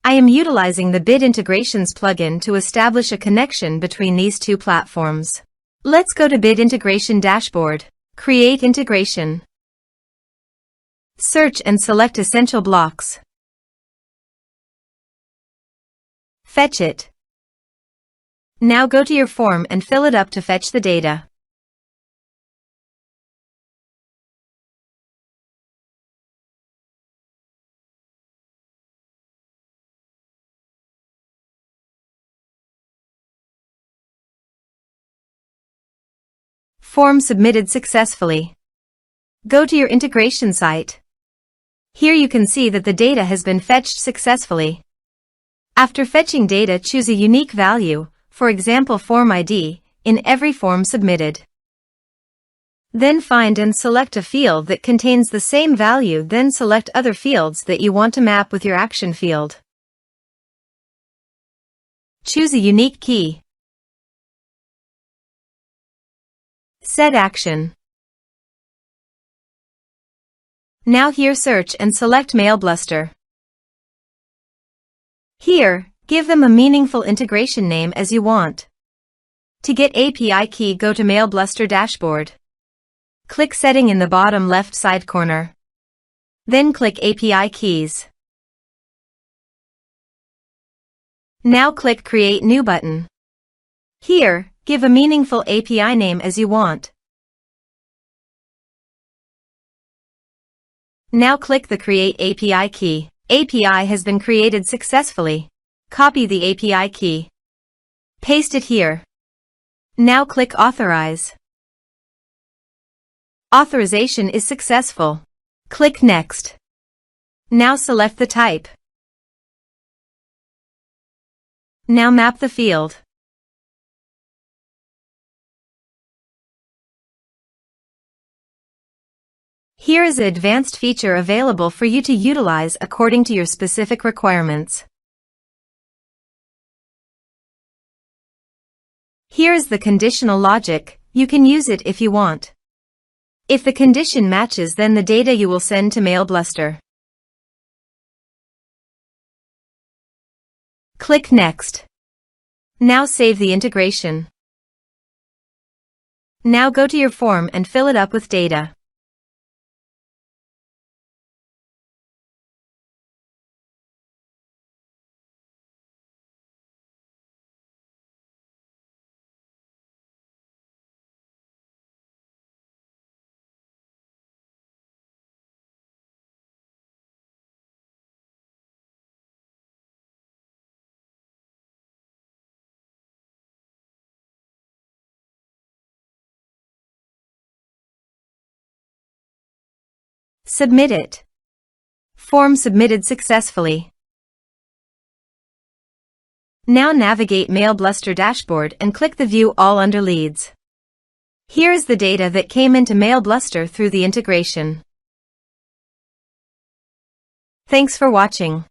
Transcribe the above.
I am utilizing the Bid Integrations plugin to establish a connection between these two platforms. Let's go to Bid Integration Dashboard. Create Integration. Search and select Essential Blocks. Fetch it. Now go to your form and fill it up to fetch the data. Form submitted successfully. Go to your integration site. Here you can see that the data has been fetched successfully. After fetching data, choose a unique value, for example form ID, in every form submitted. Then find and select a field that contains the same value, then select other fields that you want to map with your action field. Choose a unique key. Set action. Now here search and select MailBluster. Here, give them a meaningful integration name as you want. To get API key, go to MailBluster dashboard. Click Setting in the bottom left side corner. Then click API keys. Now click Create New button. Here, give a meaningful API name as you want. Now click the Create API key. API has been created successfully. Copy the API key. Paste it here. Now click Authorize. Authorization is successful. Click Next. Now select the type. Now map the field. Here is an advanced feature available for you to utilize according to your specific requirements. Here is the conditional logic. You can use it if you want. If the condition matches, then the data you will send to MailBluster. Click Next. Now save the integration. Now go to your form and fill it up with data. Submit it. Form submitted successfully. Now navigate MailBluster dashboard and click the View All under Leads. Here is the data that came into MailBluster through the integration. Thanks for watching.